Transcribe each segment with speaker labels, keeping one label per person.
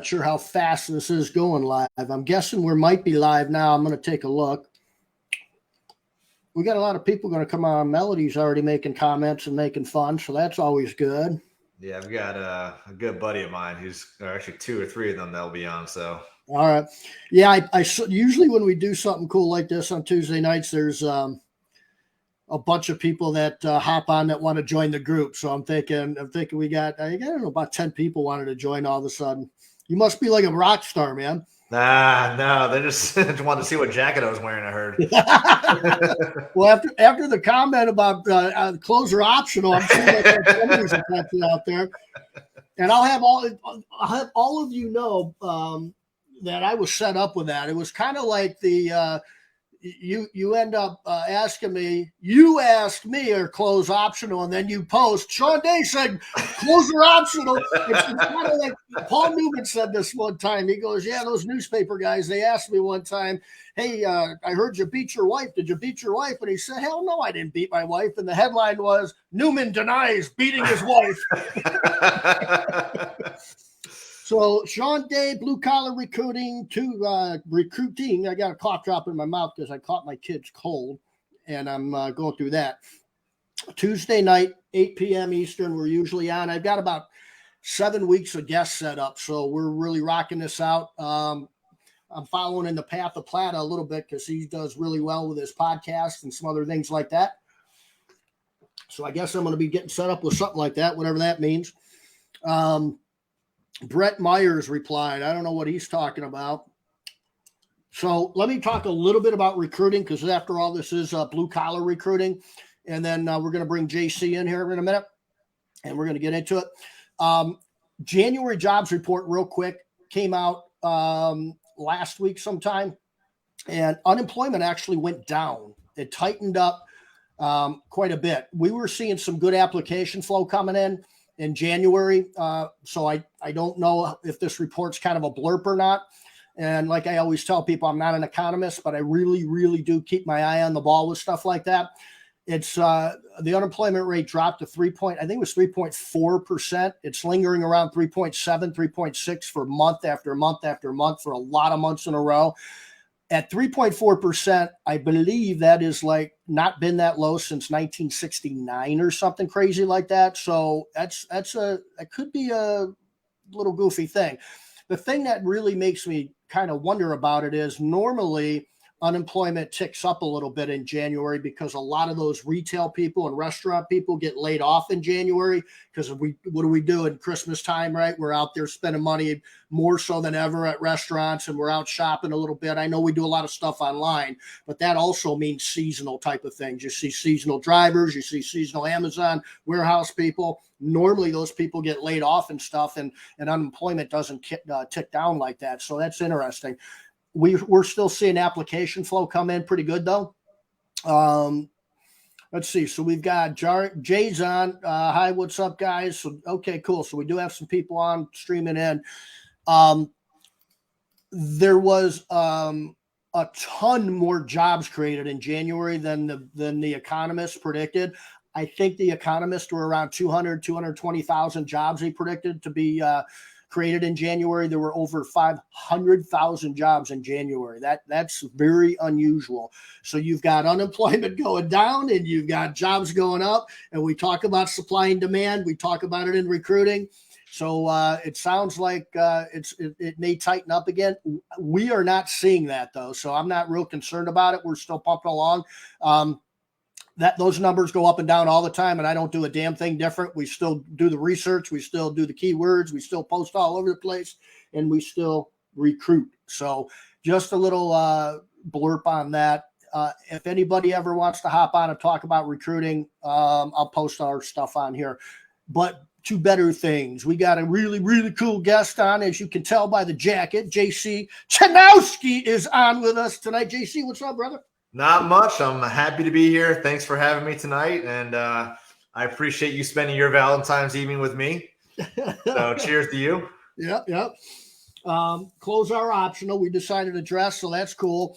Speaker 1: sure how fast this is going live. I'm guessing we might be live now. I'm going to take a look. We got a lot of people going to come on. Melody's already making comments and making fun, so that's always good.
Speaker 2: Yeah, I've got a good buddy of mine who's actually 2 or 3 of them that'll be on. So
Speaker 1: all right, yeah. I usually when we do something cool like this on Tuesday nights, there's a bunch of people that hop on that want to join the group. So I'm thinking we got I don't know about 10 people wanted to join all of a sudden. You must be like a rock star, man.
Speaker 2: Nah, no, they just wanted to see what jacket I was wearing. I heard.
Speaker 1: Well, after the comment about closer optional, I'm sure that somebody's attention out there, and I'll have all of you know that I was set up with that. It was kind of like the you end up asking me, you asked me or close optional, and then you post. Shawn Day said closer optional. It's kind of like Paul Newman said this one time. He goes, yeah, those newspaper guys, they asked me one time, hey, I heard you beat your wife. Did you beat your wife? And he said, hell no, I didn't beat my wife. And the headline was, Newman denies beating his wife. So Shawn Day, blue collar recruiting to recruiting. I got a cough drop in my mouth because I caught my kid's cold, and I'm going through that. Tuesday night, 8 p.m. Eastern, we're usually on. I've got about 7 weeks of guests set up, so we're really rocking this out. I'm following in the path of Plata a little bit because he does really well with his podcast and some other things like that. So I guess I'm going to be getting set up with something like that, whatever that means. Brett Myers replied, I don't know what he's talking about. So let me talk a little bit about recruiting because after all, this is blue collar recruiting. And then we're going to bring JC in here in a minute and we're going to get into it. January jobs report real quick came out last week sometime, and unemployment actually went down. It tightened up quite a bit. We were seeing some good application flow coming in January. So I don't know if this report's kind of a blurb or not. And like I always tell people, I'm not an economist, but I really, really do keep my eye on the ball with stuff like that. It's the unemployment rate dropped to 3.4%. It's lingering around 3.7, 3.6 for month after month after month for a lot of months in a row. At 3.4%, I believe that is like not been that low since 1969 or something crazy like that. So that could be a little goofy thing. The thing that really makes me kind of wonder about it is normally unemployment ticks up a little bit in January because a lot of those retail people and restaurant people get laid off in January because what do we do in Christmas time, right? We're out there spending money more so than ever at restaurants, and we're out shopping a little bit. I know we do a lot of stuff online, but that also means seasonal type of things. You see seasonal drivers, you see seasonal Amazon warehouse people. Normally those people get laid off and stuff, and unemployment doesn't tick down like that. So that's interesting. We're still seeing application flow come in pretty good though. Let's see. So we've got Jay's on. Hi, what's up, guys? So okay, cool. So we do have some people on streaming in. There was a ton more jobs created in January than the economists predicted. I think the economists were around 220,000 jobs he predicted to be created in January. There were over 500,000 jobs in January. That's very unusual. So you've got unemployment going down and you've got jobs going up, and we talk about supply and demand. We talk about it in recruiting. So it sounds like it may tighten up again. We are not seeing that though. So I'm not real concerned about it. We're still pumping along. That those numbers go up and down all the time, and I don't do a damn thing different. We still do the research, we still do the keywords, we still post all over the place, and we still recruit. So just a little blurb on that. If anybody ever wants to hop on and talk about recruiting, I'll post our stuff on here. But to better things, we got a really, really cool guest on, as you can tell by the jacket. JC Chanowsky is on with us tonight. JC, what's up, brother?
Speaker 2: Not much. I'm happy to be here. Thanks for having me tonight. And I appreciate you spending your Valentine's evening with me. So cheers to you.
Speaker 1: Yep. Clothes are optional. We decided to dress, so that's cool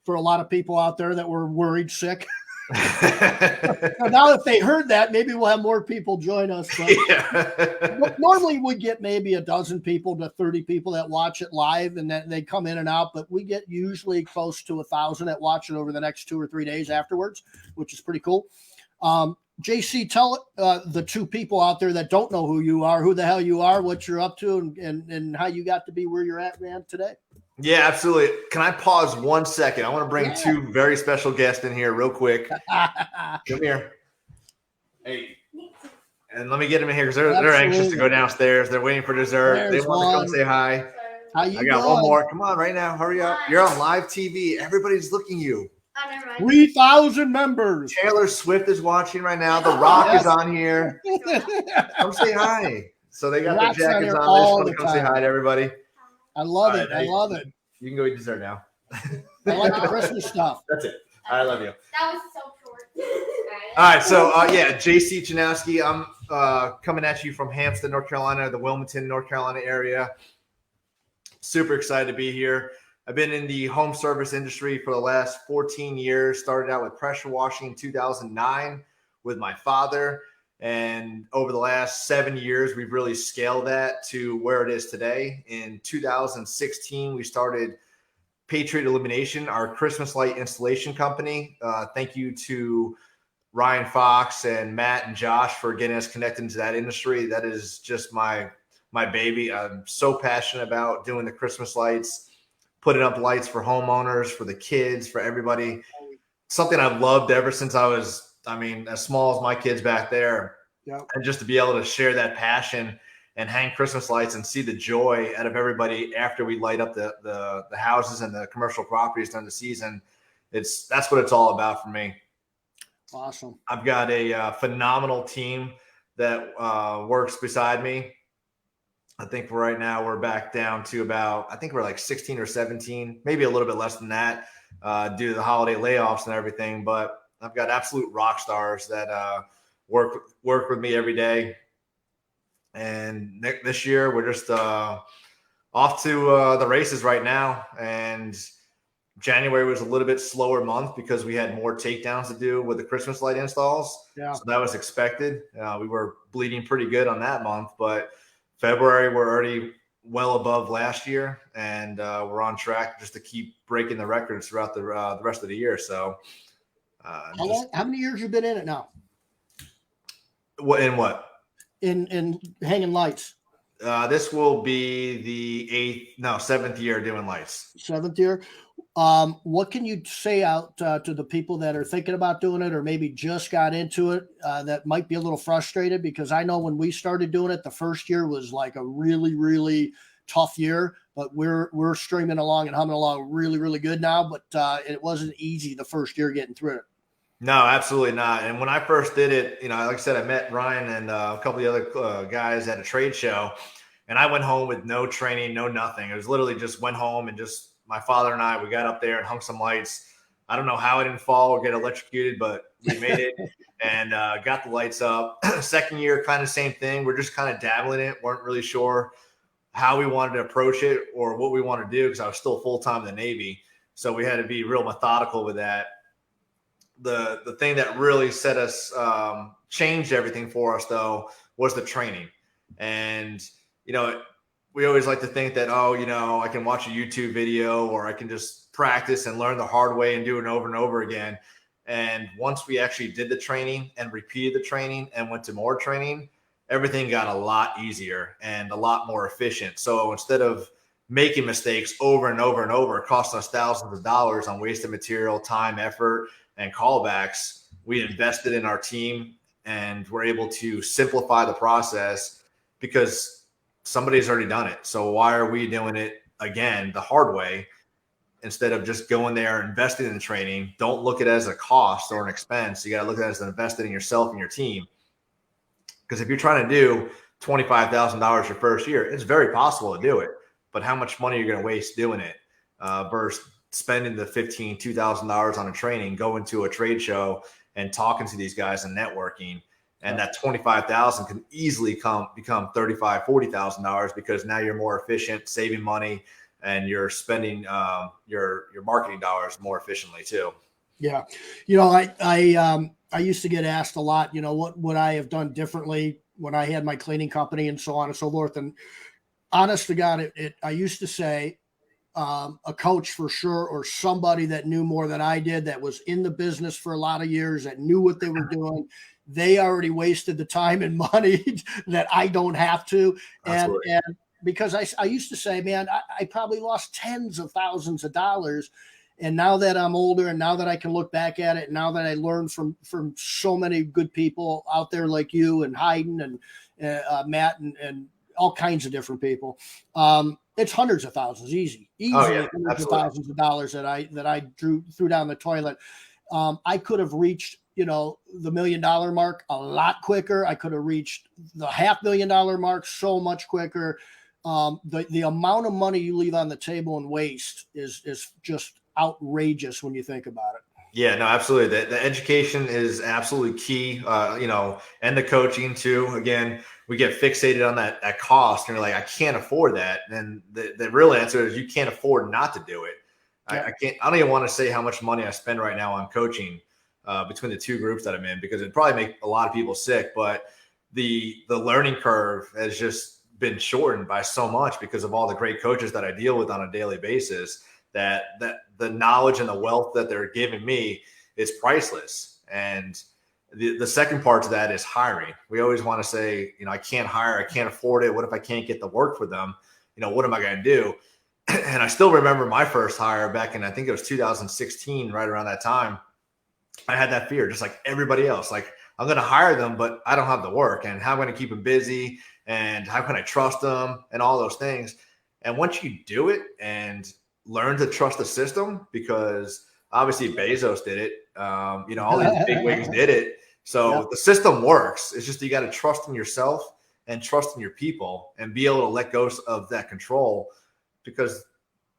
Speaker 1: for a lot of people out there that were worried sick. So now if they heard that, maybe we'll have more people join us. But
Speaker 2: Yeah.
Speaker 1: normally we get maybe a dozen people to 30 people that watch it live, and then they come in and out, but we get usually close to 1,000 that watch it over the next 2 or 3 days afterwards, which is pretty cool. JC, tell the two people out there that don't know who you are, who the hell you are, what you're up to, and how you got to be where you're at, man, today.
Speaker 2: Yeah, absolutely. Can I pause 1 second? I want to bring two very special guests in here real quick. Come here. Hey. And let me get them in here because they're anxious to go downstairs. They're waiting for dessert. They want to come say hi.
Speaker 1: How you
Speaker 2: I got
Speaker 1: doing?
Speaker 2: one more. Come on right now. Hurry up. You're on live TV. Everybody's looking at you.
Speaker 1: 3,000 members.
Speaker 2: Taylor Swift is watching right now. The Rock is on here. Come say hi. So they got their jackets on. They just want to come say hi to everybody.
Speaker 1: I love it. I love it.
Speaker 2: You can go eat dessert now.
Speaker 1: I like the Christmas stuff.
Speaker 2: That's it. I love you.
Speaker 3: That was so short.
Speaker 2: All right. So, JC Chanowsky. I'm coming at you from Hampstead, North Carolina, the Wilmington, North Carolina area. Super excited to be here. I've been in the home service industry for the last 14 years. Started out with pressure washing in 2009 with my father. And over the last 7 years, we've really scaled that to where it is today. In 2016, we started Patriot Illumination, our Christmas light installation company. Thank you to Ryan Fox and Matt and Josh for getting us connected into that industry. That is just my baby. I'm so passionate about doing the Christmas lights, putting up lights for homeowners, for the kids, for everybody. Something I've loved ever since I was, as small as my kids back there.
Speaker 1: Yep.
Speaker 2: And just to be able to share that passion and hang Christmas lights and see the joy out of everybody after we light up the houses and the commercial properties during the season. That's what it's all about for me.
Speaker 1: Awesome.
Speaker 2: I've got a phenomenal team that works beside me. I think right now we're back down to we're like 16 or 17, maybe a little bit less than that due to the holiday layoffs and everything. But I've got absolute rock stars that work with me every day. And this year we're just off to the races right now. And January was a little bit slower month because we had more takedowns to do with the Christmas light installs.
Speaker 1: Yeah.
Speaker 2: So that was expected. We were bleeding pretty good on that month, but February we're already well above last year, and we're on track just to keep breaking the records throughout the rest of the year. So
Speaker 1: how many years you been in it now?
Speaker 2: What?
Speaker 1: In hanging lights.
Speaker 2: This will be the 7th year doing lights.
Speaker 1: 7th year. What can you say out to the people that are thinking about doing it or maybe just got into it that might be a little frustrated? Because I know when we started doing it, the first year was like a really, really tough year, but we're streaming along and humming along really, really good now. But it wasn't easy the first year getting through it.
Speaker 2: No, absolutely not. And when I first did it, like I said, I met Ryan and a couple of the other guys at a trade show, and I went home with no training, no nothing. It was literally just went home and just my father and I, we got up there and hung some lights. I don't know how I didn't fall or get electrocuted, but we made it and got the lights up. Second year, kind of same thing. We're just kind of dabbling in it. Weren't really sure how we wanted to approach it or what we wanted to do because I was still full-time in the Navy. So we had to be real methodical with that. The thing that really set us, changed everything for us, though, was the training. And, we always like to think that, I can watch a YouTube video or I can just practice and learn the hard way and do it over and over again. And once we actually did the training and repeated the training and went to more training, everything got a lot easier and a lot more efficient. So instead of making mistakes over and over and over, costing us thousands of dollars on wasted material, time, effort, and callbacks, we invested in our team and were able to simplify the process because somebody's already done it. So why are we doing it again the hard way instead of just going there, investing in the training? Don't look at it as a cost or an expense. You got to look at it as investing in yourself and your team. Because if you're trying to do $25,000 your first year, it's very possible to do it. But how much money are you going to waste doing it versus spending the $15,000, $2,000 on a training, going to a trade show and talking to these guys and networking? And that $25,000 can easily become $35,000, $40,000 because now you're more efficient, saving money, and you're spending your marketing dollars more efficiently too.
Speaker 1: Yeah. I used to get asked a lot, what would I have done differently when I had my cleaning company and so on and so forth. And honest to God, I used to say, a coach for sure, or somebody that knew more than I did, that was in the business for a lot of years, that knew what they were doing. They already wasted the time and money that I don't have to.
Speaker 2: Absolutely.
Speaker 1: And because I used to say, man, I probably lost tens of thousands of dollars. And now that I'm older, and now that I can look back at it, and now that I learned from so many good people out there like you and Hayden and Matt and all kinds of different people, it's hundreds of thousands, easily
Speaker 2: Oh yeah,
Speaker 1: hundreds of
Speaker 2: absolutely.
Speaker 1: thousands of dollars that I threw down the toilet. I could have reached, the $1 million mark a lot quicker. I could have reached the $500,000 mark so much quicker. The amount of money you leave on the table and waste is just outrageous when you think about it.
Speaker 2: Yeah, no, absolutely. The education is absolutely key, and the coaching too. Again, we get fixated on that cost, and you're like, I can't afford that. And the real answer is you can't afford not to do it.
Speaker 1: Yeah.
Speaker 2: I don't even want to say how much money I spend right now on coaching between the two groups that I'm in, because it'd probably make a lot of people sick. But the learning curve has just been shortened by so much because of all the great coaches that I deal with on a daily basis. That the knowledge and the wealth that they're giving me is priceless. And the second part to that is hiring. We always want to say, I can't hire, I can't afford it. What if I can't get the work for them? What am I going to do? And I still remember my first hire back in, I think it was 2016, right around that time. I had that fear, just like everybody else. Like, I'm going to hire them, but I don't have the work. And how am I going to keep them busy? And how can I trust them? And all those things. And once you do it and learn to trust the system, because obviously Bezos did it. All these big wigs did it. So the system works. It's just you got to trust in yourself and trust in your people and be able to let go of that control, because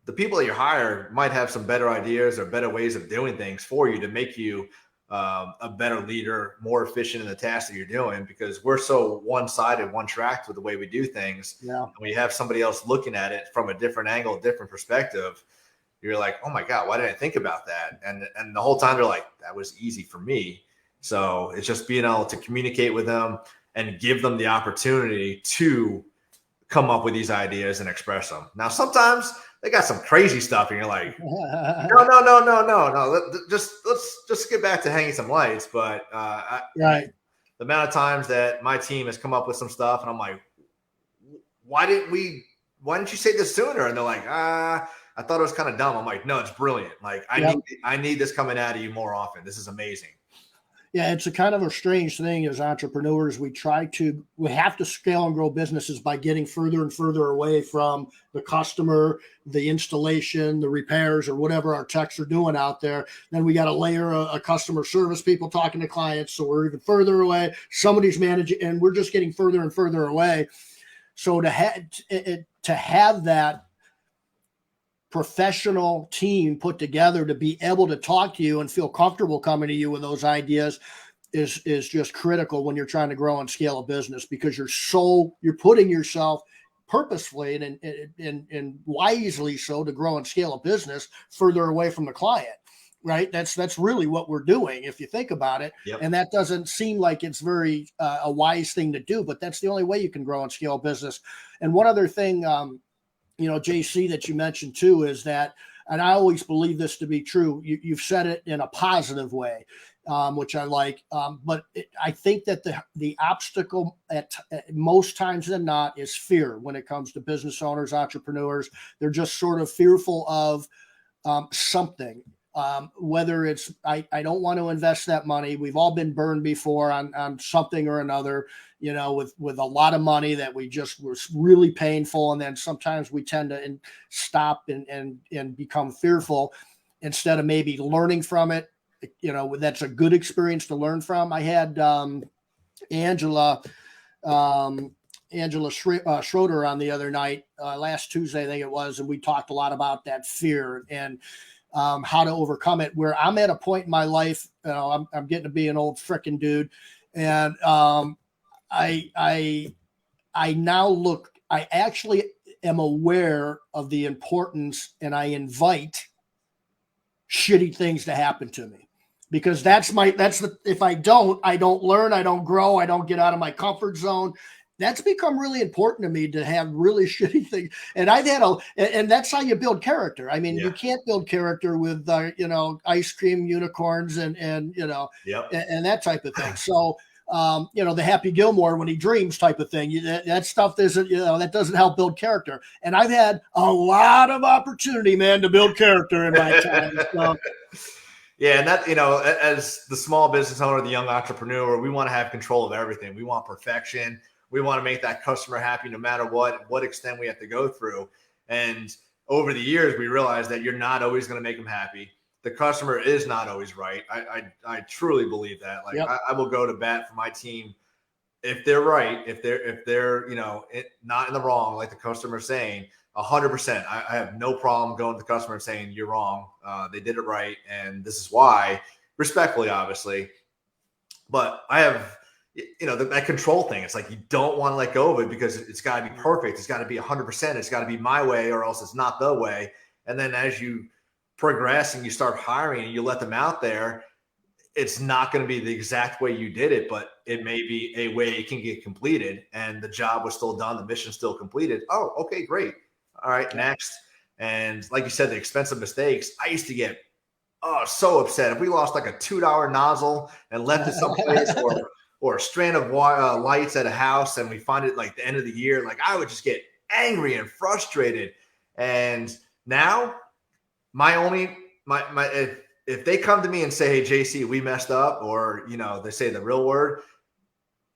Speaker 2: the people that you hire might have some better ideas or better ways of doing things for you to make you a better leader, more efficient in the tasks that you're doing, because we're so one-sided, one-tracked with the way we do things.
Speaker 1: Yeah.
Speaker 2: And we have somebody else looking at it from a different angle, a different perspective. You're like, oh my God, why didn't I think about that? And the whole time they're like, that was easy for me. So it's just being able to communicate with them and give them the opportunity to come up with these ideas and express them. Now, sometimes they got some crazy stuff and you're like, no. Let's just get back to hanging some lights. But
Speaker 1: Right.
Speaker 2: The amount of times that my team has come up with some stuff and I'm like, why didn't you say this sooner? And they're like, I thought it was kind of dumb. I'm like, no, it's brilliant. Like, I need this coming out of you more often. This is amazing.
Speaker 1: Yeah, it's a kind of a strange thing as entrepreneurs. We have to scale and grow businesses by getting further and further away from the customer, the installation, the repairs, or whatever our techs are doing out there. Then we got to layer a customer service people talking to clients. So we're even further away. Somebody's managing, and we're just getting further and further away. So to have that professional team put together to be able to talk to you and feel comfortable coming to you with those ideas is just critical when you're trying to grow and scale a business, because you're putting yourself purposefully and wisely so to grow and scale a business further away from the client, right? That's really what we're doing if you think about it.
Speaker 2: Yep.
Speaker 1: And that doesn't seem like it's very a wise thing to do, but that's the only way you can grow and scale a business. And one other thing, JC, that you mentioned too, is that, and I always believe this to be true, you've said it in a positive way, which I like. But I think that the obstacle at most times than not is fear when it comes to business owners, entrepreneurs. They're just sort of fearful of something. Whether it's, I don't want to invest that money. We've all been burned before on something or another, with a lot of money that we just was really painful. And then sometimes we tend to stop and become fearful instead of maybe learning from it. That's a good experience to learn from. I had Angela Schroeder on the other night, last Tuesday, I think it was, and we talked a lot about that fear and how to overcome it. Where I'm at a point in my life, I'm getting to be an old frickin' dude, and I actually am aware of the importance, and I invite shitty things to happen to me. because if I don't learn, I don't grow, I don't get out of my comfort zone. That's become really important to me, to have really shitty things. And and that's how you build character. I mean, you can't build character with, ice cream unicorns and that type of thing. So, the Happy Gilmore when he dreams type of thing, that stuff that doesn't help build character. And I've had a lot of opportunity, man, to build character in my time. So.
Speaker 2: Yeah, and that, as the small business owner, the young entrepreneur, we want to have control of everything. We want perfection. We want to make that customer happy no matter what extent we have to go through. And over the years, we realized that you're not always going to make them happy. The customer is not always right. I truly believe that. Like, I will go to bat for my team if they're right, if they're not in the wrong, like the customer's saying. 100%. I have no problem going to the customer and saying you're wrong. They did it right, and this is why, respectfully, obviously. But I have, that control thing. It's like you don't want to let go of it because it's got to be perfect. It's got to be 100%. It's got to be my way, or else it's not the way. And then as you progress and you start hiring and you let them out there, it's not going to be the exact way you did it, but it may be a way it can get completed, and the job was still done. The mission still completed. Oh, okay, great. All right, next. And like you said, the expensive mistakes. I used to get so upset if we lost like a $2 nozzle and left it someplace, or a strand of lights at a house, and we find it like the end of the year. Like, I would just get angry and frustrated. And now, if they come to me and say, "Hey, JC, we messed up," or they say the real word,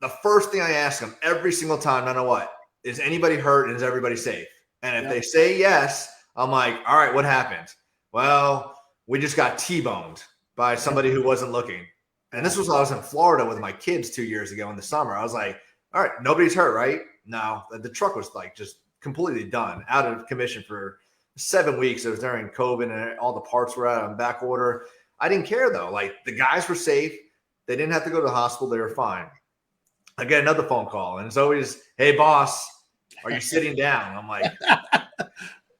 Speaker 2: the first thing I ask them every single time, no matter what, is anybody hurt and is everybody safe? And if they say yes, I'm like, all right, what happened? Well, we just got T-boned by somebody who wasn't looking. And this was when I was in Florida with my kids 2 years ago in the summer. I was like, all right, nobody's hurt, right? No, the truck was like just completely done, out of commission for 7 weeks. It was during COVID and all the parts were out on back order. I didn't care though. Like, the guys were safe. They didn't have to go to the hospital. They were fine. I get another phone call, and it's always, "Hey, boss, are you sitting down?" I'm like,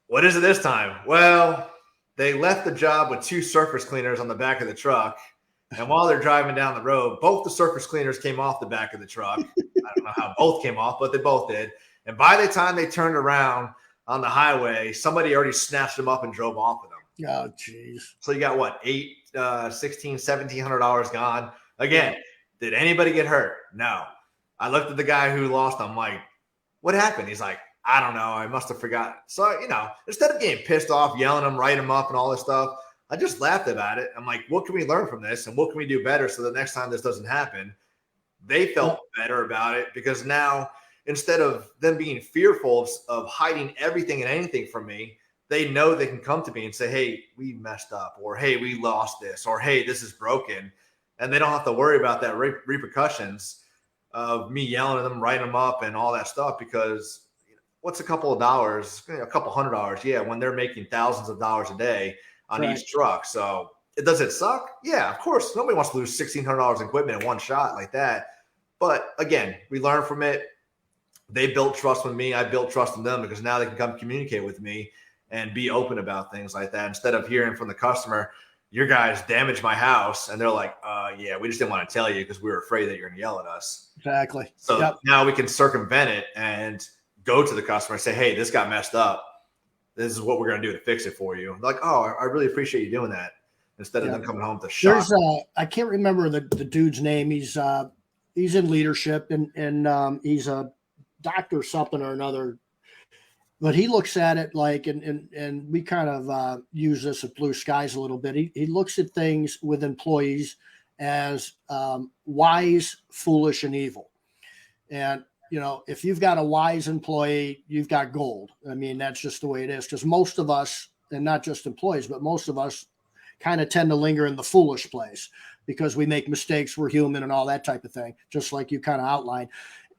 Speaker 2: what is it this time? Well, they left the job with 2 surface cleaners on the back of the truck. And while they're driving down the road, both the surface cleaners came off the back of the truck. I don't know how both came off, but they both did. And by the time they turned around on the highway, somebody already snatched them up and drove off with them.
Speaker 1: Oh, jeez.
Speaker 2: So you got what, $1,600, $1,700 gone. Again, did anybody get hurt? No. I looked at the guy who lost. I'm like, what happened? He's like, I don't know. I must have forgotten. So, instead of getting pissed off, yelling them, write them up and all this stuff, I just laughed about it. I'm like, what can we learn from this? And what can we do better so the next time this doesn't happen? They felt better about it, because now, instead of them being fearful of hiding everything and anything from me, they know they can come to me and say, "Hey, we messed up," or "Hey, we lost this," or "Hey, this is broken." And they don't have to worry about that repercussions of me yelling at them, writing them up and all that stuff, because what's a couple of dollars, a couple $100? Yeah, when they're making thousands of dollars a day on each truck. So does it suck? Yeah, of course. Nobody wants to lose $1,600 in equipment in one shot like that. But again, we learn from it. They built trust with me. I built trust in them, because now they can come communicate with me and be open about things like that, instead of hearing from the customer, "Your guys damaged my house." And they're like, yeah, we just didn't want to tell you because we were afraid that you're going to yell at us.
Speaker 1: Exactly.
Speaker 2: So now we can circumvent it and go to the customer and say, "Hey, this got messed up. This is what we're going to do to fix it for you." And they're like, "Oh, I really appreciate you doing that," instead of them coming home to shock.
Speaker 1: I can't remember the dude's name. He's in leadership, and he's a doctor something or another. But he looks at it like, and we kind of use this at Blue Skies a little bit. He looks at things with employees as wise, foolish, and evil. And, if you've got a wise employee, you've got gold. I mean, that's just the way it is. Because most of us, and not just employees, but most of us kind of tend to linger in the foolish place, because we make mistakes. We're human and all that type of thing, just like you kind of outlined.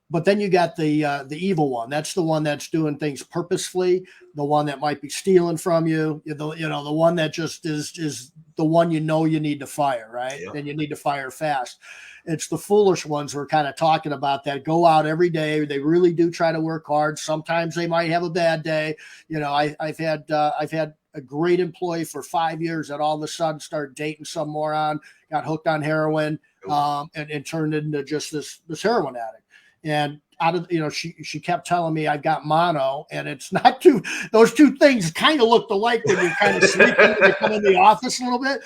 Speaker 1: But then you got the evil one. That's the one that's doing things purposefully. The one that might be stealing from you. The one that just is the one you need to fire, right?
Speaker 2: Yeah.
Speaker 1: And you need to fire fast. It's the foolish ones we're kind of talking about that go out every day. They really do try to work hard. Sometimes they might have a bad day. I've had a great employee for 5 years that all of a sudden started dating some moron, got hooked on heroin, and turned into just this heroin addict. And she kept telling me I got mono, and it's not those two things kind of looked alike when you're kind of sleeping when you come in the office a little bit.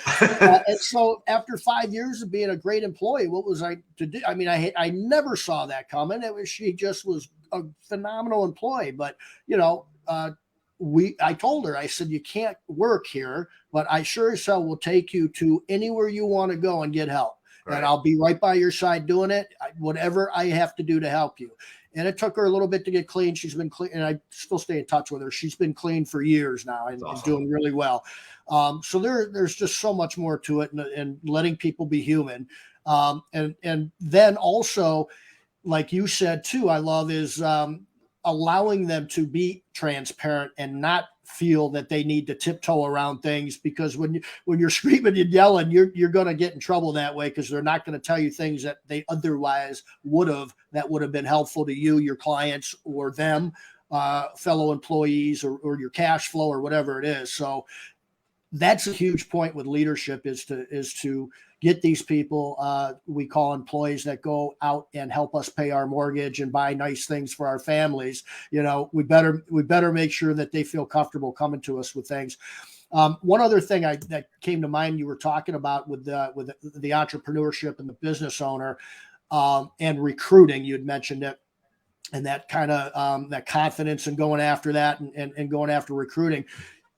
Speaker 1: And so after 5 years of being a great employee, what was I to do? I mean, I never saw that coming. She just was a phenomenal employee, but I told her, I said, you can't work here, but I sure as hell will take you to anywhere you want to go and get help. Right. And I'll be right by your side doing it, whatever I have to do to help you. And it took her a little bit to get clean. She's been clean, and I still stay in touch with her. She's been clean for years now and awesome. Doing really well. So there's just so much more to it, and letting people be human. And then also, like you said too, I love is allowing them to be transparent and not feel that they need to tiptoe around things, because when you're screaming and yelling, you're going to get in trouble that way, because they're not going to tell you things that they otherwise would have been helpful to you, your clients, or them, fellow employees, or your cash flow, or whatever it is. So that's a huge point with leadership, is to get these people we call employees that go out and help us pay our mortgage and buy nice things for our families. We better make sure that they feel comfortable coming to us with things. One other thing that came to mind, you were talking about with the entrepreneurship and the business owner, and recruiting. You had mentioned it, and that kind of that confidence in going after that and going after recruiting.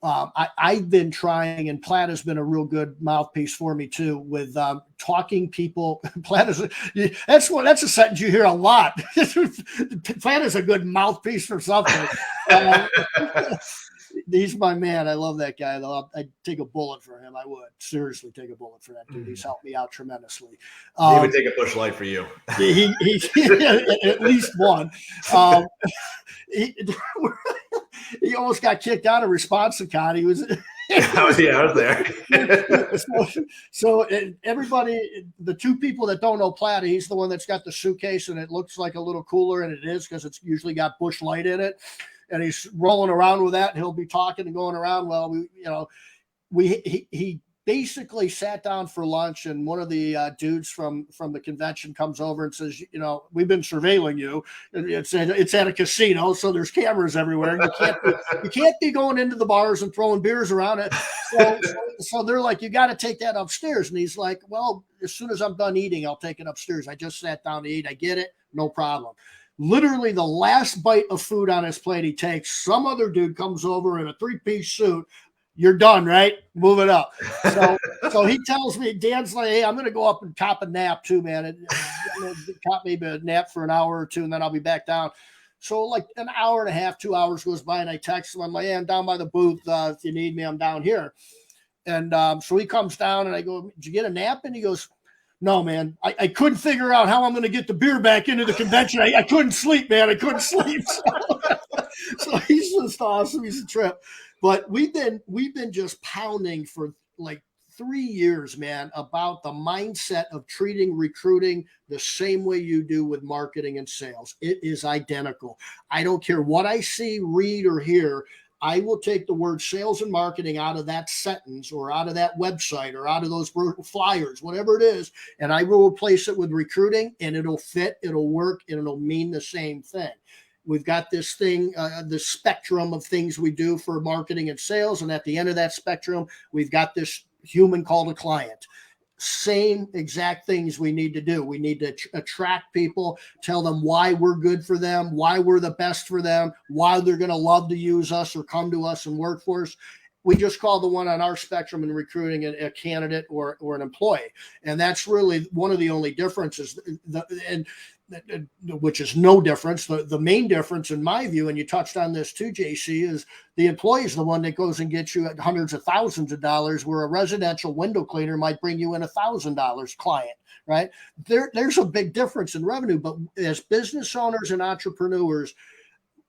Speaker 1: I've been trying, and Platt has been a real good mouthpiece for me too, with talking people. Platt that's a sentence you hear a lot. Platt is a good mouthpiece for something. He's my man. I love that guy, though. I'd take a bullet for him. I would seriously take a bullet for that dude. He's helped me out tremendously.
Speaker 2: He would take a Busch Light for you.
Speaker 1: He at least one. He almost got kicked out of Responsicon. He was.
Speaker 2: I was there.
Speaker 1: So everybody, the two people that don't know Platt, he's the one that's got the suitcase and it looks like a little cooler, and it is, because it's usually got Busch Light in it, and he's rolling around with that, and he'll be talking and going around. Well, he basically sat down for lunch, and one of the dudes from the convention comes over and says, we've been surveilling you. It's at a casino, so there's cameras everywhere. You can't be going into the bars and throwing beers around it. So they're like, you got to take that upstairs. And he's like, well, as soon as I'm done eating, I'll take it upstairs. I just sat down to eat. I get it. No problem. Literally the last bite of food on his plate he takes, some other dude comes over in a 3-piece suit. You're done, right? Move it up. So he tells me, Dan's like, hey, I'm going to go up and cop a nap too, man. Cop maybe a nap for an hour or two, and then I'll be back down. So like an hour and a half, 2 hours goes by, and I text him. I'm like, hey, I'm down by the booth. If you need me, I'm down here. And so he comes down, and I go, did you get a nap? And he goes, no, man, I couldn't figure out how I'm going to get the beer back into the convention. I couldn't sleep, man. I couldn't sleep. So he's just awesome. He's a trip. But we've been just pounding for like 3 years, man, about the mindset of treating recruiting the same way you do with marketing and sales. It is identical. I don't care what I see, read, or hear. I will take the word sales and marketing out of that sentence, or out of that website, or out of those flyers, whatever it is, and I will replace it with recruiting, and it'll fit, it'll work, and it'll mean the same thing. We've got this thing, the spectrum of things we do for marketing and sales. And at the end of that spectrum, we've got this human called a client. Same exact things we need to do. We need to attract people, tell them why we're good for them, why we're the best for them, why they're going to love to use us or come to us and work for us. We just call the one on our spectrum in recruiting a candidate or an employee. And that's really one of the only differences. And which is no difference. The main difference, in my view, and you touched on this too, JC, is the employee is the one that goes and gets you at hundreds of thousands of dollars, where a residential window cleaner might bring you in $1,000 client, right? There's a big difference in revenue. But as business owners and entrepreneurs,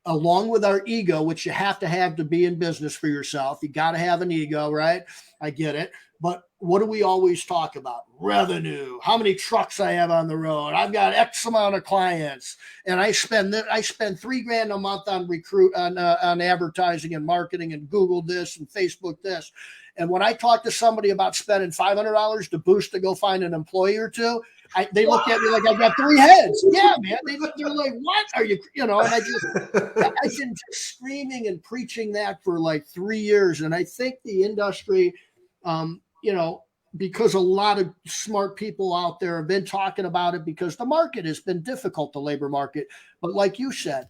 Speaker 1: along with our ego, which you have to be in business for yourself, you got to have an ego, right? I get it. But what do we always talk about? Revenue. How many trucks I have on the road? I've got X amount of clients, and I spend $3,000 a month on advertising and marketing and Google this and Facebook this. And when I talk to somebody about spending $500 to boost to go find an employee or two, they look at me like I've got 3 heads. Yeah, man. They're like, what are you? And I've been just screaming and preaching that for like 3 years. And I think the industry, because a lot of smart people out there have been talking about it, because the market has been difficult, the labor market. But like you said,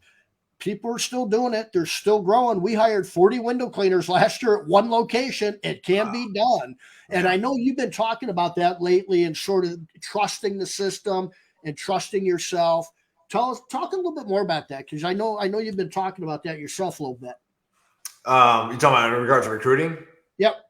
Speaker 1: people are still doing it. They're still growing. We hired 40 window cleaners last year at one location. It can be done. And I know you've been talking about that lately, and sort of trusting the system and trusting yourself. Talk a little bit more about that, because I know you've been talking about that yourself a little bit.
Speaker 2: You talking about in regards to recruiting?
Speaker 1: Yep.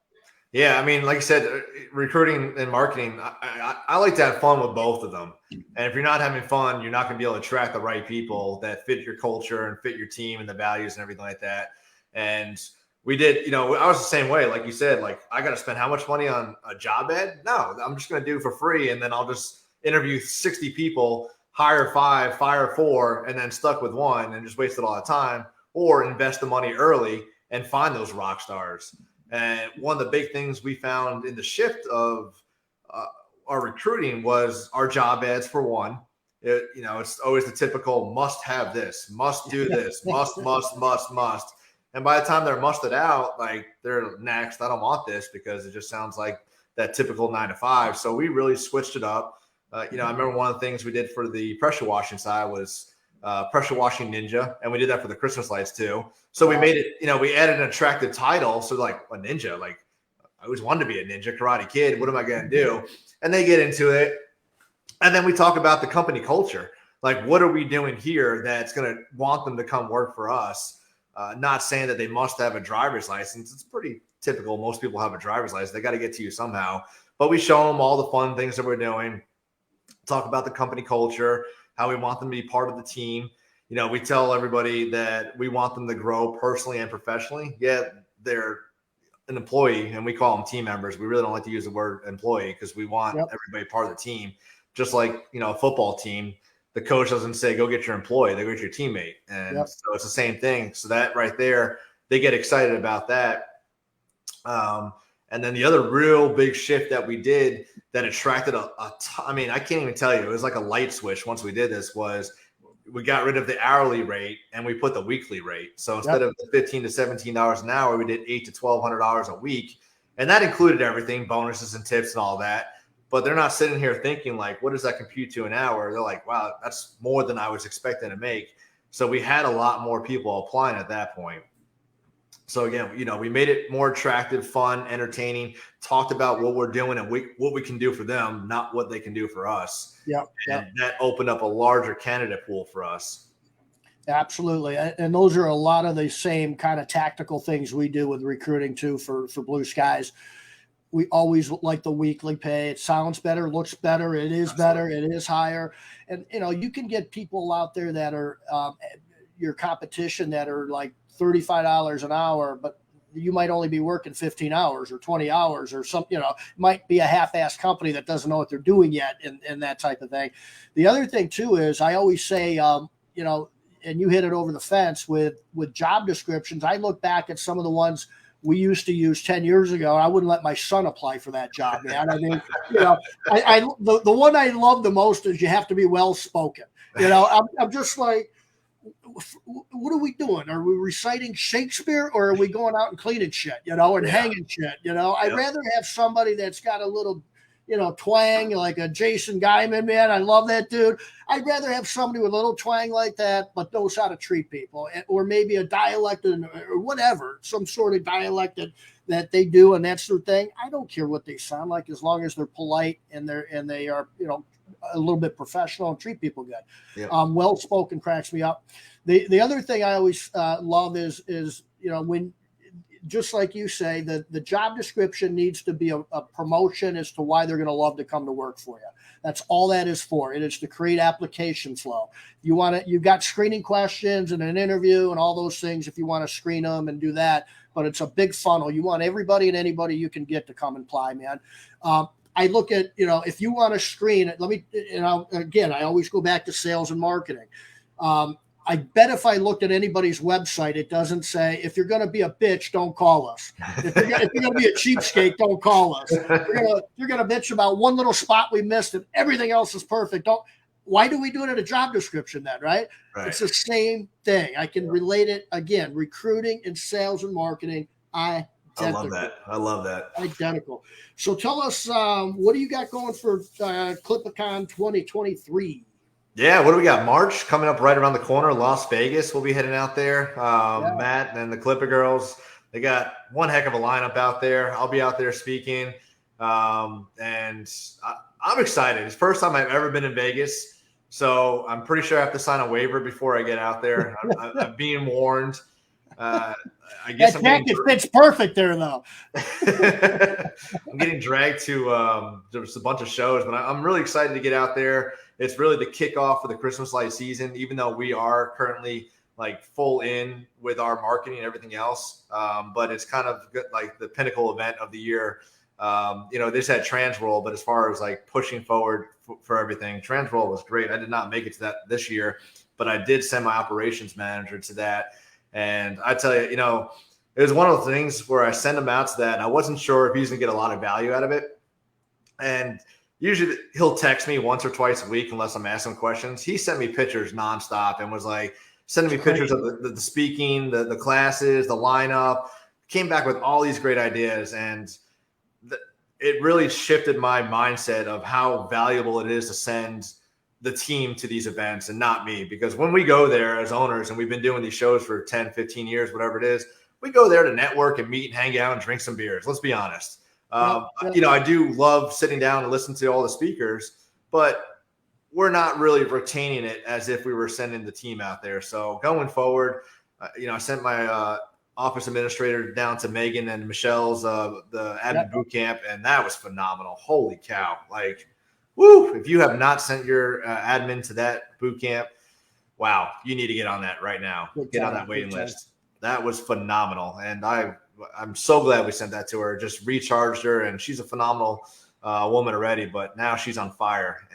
Speaker 2: Yeah, I mean, like you said, recruiting and marketing, I like to have fun with both of them. And if you're not having fun, you're not going to be able to attract the right people that fit your culture and fit your team and the values and everything like that. And we did, I was the same way. Like you said, like, I got to spend how much money on a job ad? No, I'm just going to do it for free. And then I'll just interview 60 people, hire 5, fire 4, and then stuck with 1 and just wasted all the time, or invest the money early and find those rock stars. And one of the big things we found in the shift of our recruiting was our job ads, for one. It's always the typical must have this, must do this, must. And by the time they're musted out, like, they're next, I don't want this, because it just sounds like that typical 9 to 5. So we really switched it up. I remember one of the things we did for the pressure washing side was pressure washing ninja, and we did that for the Christmas lights too. So we made it, we added an attractive title. So like, a ninja, like, I always wanted to be a ninja karate kid. What am I going to do? And they get into it. And then we talk about the company culture. Like, what are we doing here that's going to want them to come work for us? Not saying that they must have a driver's license. It's pretty typical. Most people have a driver's license. They got to get to you somehow. But we show them all the fun things that we're doing. Talk about the company culture, how we want them to be part of the team. We tell everybody that we want them to grow personally and professionally. Yeah, they're an employee, and we call them team members. We really don't like to use the word employee, because we want everybody part of the team. Just like, a football team, the coach doesn't say, go get your employee, they go get your teammate. And so it's the same thing. So that right there, they get excited about that. And then the other real big shift that we did that attracted a ton, I mean, I can't even tell you, it was like a light switch once we did this, was we got rid of the hourly rate and we put the weekly rate. So instead of the $15 to $17 an hour, we did $8 to $1,200 a week. And that included everything, bonuses and tips and all that. But they're not sitting here thinking like, what does that compute to an hour? They're like, wow, that's more than I was expecting to make. So we had a lot more people applying at that point. So again, we made it more attractive, fun, entertaining, talked about what we're doing and what we can do for them, not what they can do for us. And that opened up a larger candidate pool for us.
Speaker 1: Absolutely. And those are a lot of the same kind of tactical things we do with recruiting too for Blue Skies. We always like the weekly pay. It sounds better, looks better. It is better. It is higher. And, you can get people out there that are your competition that are like $35 an hour, but you might only be working 15 hours or 20 hours or something, might be a half-assed company that doesn't know what they're doing yet and that type of thing. The other thing too is I always say, and you hit it over the fence with job descriptions. I look back at some of the ones we used to use 10 years ago. I wouldn't let my son apply for that job, man. I mean, the one I love the most is you have to be well-spoken. I'm just like, what are we doing? Are we reciting Shakespeare, or are we going out and cleaning shit, and hanging shit? I'd rather have somebody that's got a little, twang, like a Jason Guyman, man. I love that dude. I'd rather have somebody with a little twang like that, but knows how to treat people, or maybe a dialect or whatever, some sort of dialect that they do, and that's their thing. I don't care what they sound like, as long as they're polite and they are, a little bit professional and treat people good.
Speaker 2: Yep.
Speaker 1: Well spoken cracks me up. The other thing I always love is when, just like you say, the job description needs to be a promotion as to why they're going to love to come to work for you. That's all that is for. It is to create application flow. You've got screening questions and an interview and all those things if you want to screen them and do that. But it's a big funnel. You want everybody and anybody you can get to come and apply, man. I look at, if you want to screen it, I always go back to sales and marketing. I bet if I looked at anybody's website, it doesn't say, if you're going to be a bitch, don't call us. If you're going to be a cheapskate, don't call us. You're going to bitch about one little spot we missed and everything else is perfect. Why do we do it in a job description then, right? It's the same thing. I can relate it again. Recruiting and sales and marketing, identical.
Speaker 2: I love that.
Speaker 1: Identical. So tell us, what do you got going for ClipCon 2023?
Speaker 2: Yeah, what do we got? March coming up right around the corner. Las Vegas, we'll be heading out there. Matt and the Clipper girls, they got one heck of a lineup out there. I'll be out there speaking, and I'm excited. It's the first time I've ever been in Vegas, so I'm pretty sure I have to sign a waiver before I get out there. I'm being warned. I guess
Speaker 1: that jacket fits perfect there, though.
Speaker 2: I'm getting dragged to there's a bunch of shows, but I'm really excited to get out there. It's really the kickoff for the Christmas light season, even though we are currently like full in with our marketing and everything else. But it's kind of good, like the pinnacle event of the year. They just had Transworld, but as far as like pushing forward for everything, Transworld was great. I did not make it to that this year, but I did send my operations manager to that. And I tell you, it was one of those things where I send him out to that. And I wasn't sure if he's going to get a lot of value out of it. And usually he'll text me once or twice a week unless I'm asking questions. He sent me pictures nonstop and was like sending me pictures of the speaking, the classes, the lineup. Came back with all these great ideas, and it really shifted my mindset of how valuable it is to send the team to these events and not me. Because when we go there as owners, and we've been doing these shows for 10, 15 years, whatever it is, we go there to network and meet and hang out and drink some beers. Let's be honest. I do love sitting down and listening to all the speakers, but we're not really retaining it as if we were sending the team out there. So going forward, I sent my office administrator down to Megan and Michelle's the admin boot camp, and that was phenomenal. Holy cow. Like, woo, if you have not sent your admin to that boot camp, wow, you need to get on that right now. Get on that waiting list. That was phenomenal. And I'm so glad we sent that to her. Just recharged her, and she's a phenomenal woman already, but now she's on fire.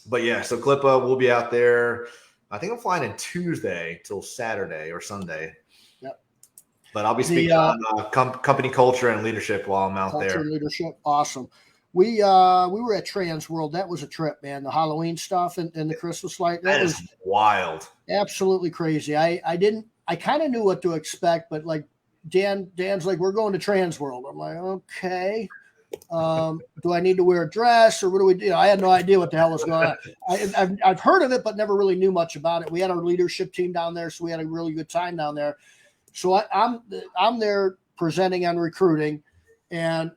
Speaker 2: But yeah, so Clippa will be out there. I think I'm flying in Tuesday till Saturday or Sunday. Yep. But I'll be speaking on company culture and leadership while I'm out there.
Speaker 1: Leadership, awesome. We were at Transworld. That was a trip, man. The Halloween stuff and the Christmas light.
Speaker 2: That was wild.
Speaker 1: Absolutely crazy. I kind of knew what to expect, but like Dan's like, we're going to Transworld. I'm like, okay. Do I need to wear a dress or what do we do? I had no idea what the hell was going on. I've heard of it, but never really knew much about it. We had our leadership team down there, so we had a really good time down there. So I'm there presenting on recruiting, and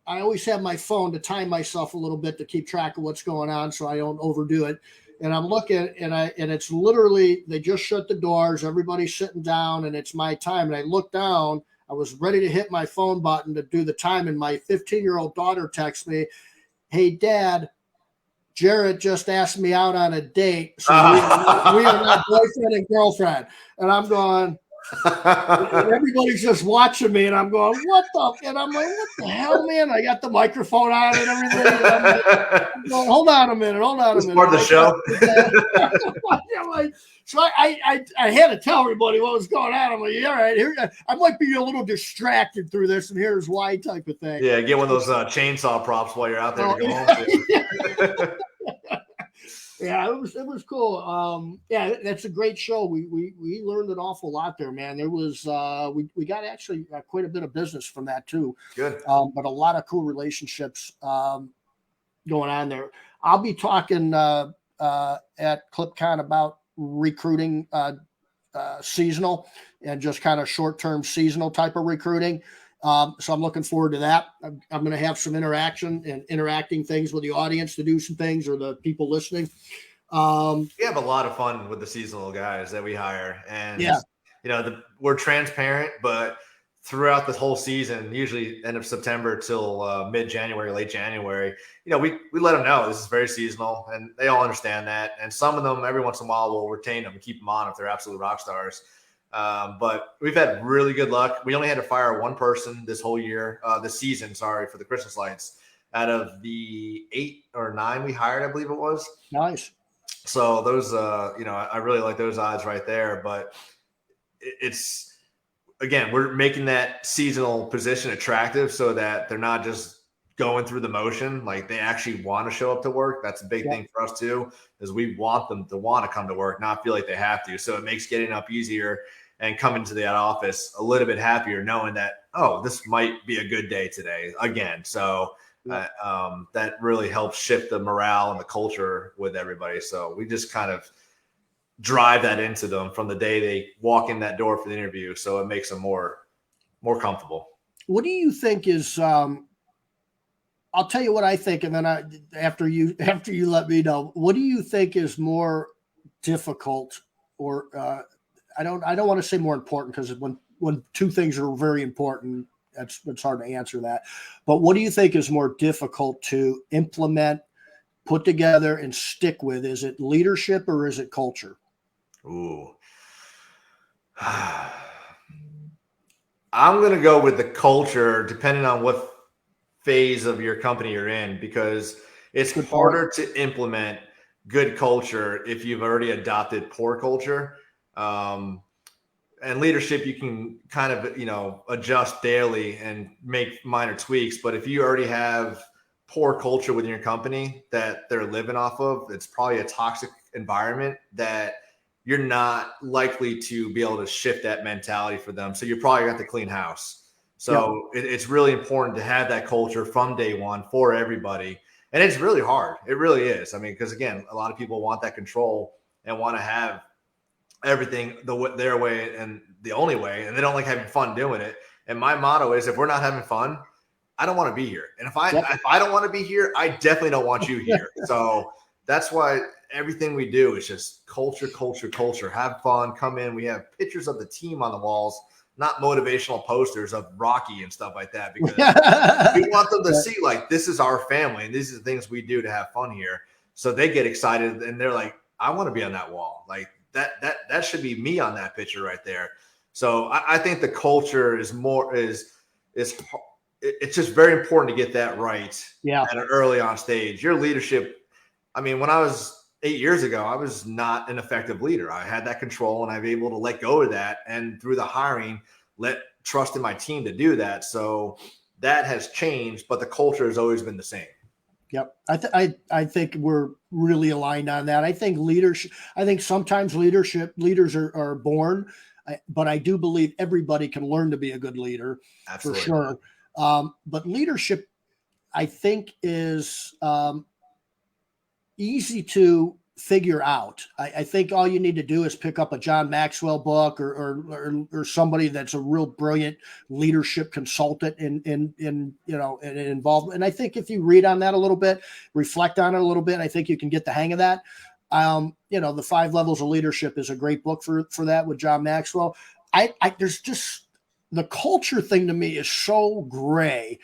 Speaker 1: I always have my phone to time myself a little bit to keep track of what's going on so I don't overdo it. And I'm looking, and it's literally, they just shut the doors, everybody's sitting down, and it's my time. And I look down, I was ready to hit my phone button to do the time, and my 15-year-old daughter texts me, "Hey, Dad, Jared just asked me out on a date, so we are not boyfriend and girlfriend." And I'm going, and everybody's just watching me, and I'm going, what the? And I'm like, what the hell, man? I got the microphone on and everything. And I'm going, hold on a minute.
Speaker 2: Part of the show.
Speaker 1: So I had to tell everybody what was going on. I'm like, all right, here I might be a little distracted through this, and here's why type of thing.
Speaker 2: Yeah, get one of those chainsaw props while you're out there.
Speaker 1: Yeah, it was cool. Yeah, that's a great show. We learned an awful lot there, man. There was we got actually quite a bit of business from that too.
Speaker 2: Good.
Speaker 1: But a lot of cool relationships going on there. I'll be talking at ClipCon about recruiting seasonal and just kind of short-term seasonal type of recruiting. So I'm looking forward to that. I'm going to have some interaction and interacting things with the audience to do some things, or the people listening.
Speaker 2: We have a lot of fun with the seasonal guys that we hire, and
Speaker 1: Yeah.
Speaker 2: we're transparent, but throughout the whole season, usually end of September till mid-January, late January, we let them know this is very seasonal, and they all understand that. And some of them, every once in a while, we'll retain them and keep them on if they're absolute rock stars. But we've had really good luck. We only had to fire one person this whole year, this season, sorry, for the Christmas lights, out of the 8 or 9 we hired, I believe it was.
Speaker 1: Nice.
Speaker 2: So those, I really like those odds right there. But it's, again, we're making that seasonal position attractive so that they're not just going through the motion. Like, they actually want to show up to work. That's a big thing for us too, is we want them to want to come to work, not feel like they have to. So it makes getting up easier and coming to that office a little bit happier, knowing that, oh, this might be a good day today again. So that really helps shift the morale and the culture with everybody. So we just kind of drive that into them from the day they walk in that door for the interview. So it makes them more comfortable.
Speaker 1: What do you think is, I'll tell you what I think. And then after you let me know, what do you think is more difficult, or I don't want to say more important, because when two things are very important, it's hard to answer that. But what do you think is more difficult to implement, put together, and stick with? Is it leadership or is it culture?
Speaker 2: Ooh. I'm going to go with the culture, depending on what phase of your company you're in, because it's harder to implement good culture if you've already adopted poor culture. And leadership, you can kind of, adjust daily and make minor tweaks. But if you already have poor culture within your company that they're living off of, it's probably a toxic environment that you're not likely to be able to shift that mentality for them. So you're probably going to have to clean house. So it's really important to have that culture from day one for everybody. And it's really hard. It really is. I mean, because again, a lot of people want that control and want to have everything their way and the only way, and they don't like having fun doing it. And my motto is, if we're not having fun, I don't want to be here. And if I don't want to be here, I definitely don't want you here. So that's why everything we do is just culture, culture, culture. Have fun, come in. We have pictures of the team on the walls, not motivational posters of Rocky and stuff like that, because we want them to see, like, this is our family and these are the things we do to have fun here. So they get excited and they're like, I want to be on that wall. Like, that should be me on that picture right there. So I think the culture is it's just very important to get that right at an early on stage. Your leadership, I mean, when I was 8 years ago, I was not an effective leader. I had that control and I was able to let go of that. And through the hiring, trust in my team to do that. So that has changed, but the culture has always been the same.
Speaker 1: Yep. I think we're really aligned on that. I think sometimes leaders are born, but I do believe everybody can learn to be a good leader. Absolutely. For sure. But leadership, I think, is easy to figure out. I think all you need to do is pick up a John Maxwell book or somebody that's a real brilliant leadership consultant and involved. And I think if you read on that a little bit, reflect on it a little bit, I think you can get the hang of that. The 5 Levels of Leadership is a great book for that with John Maxwell. There's just, the culture thing to me is so gray.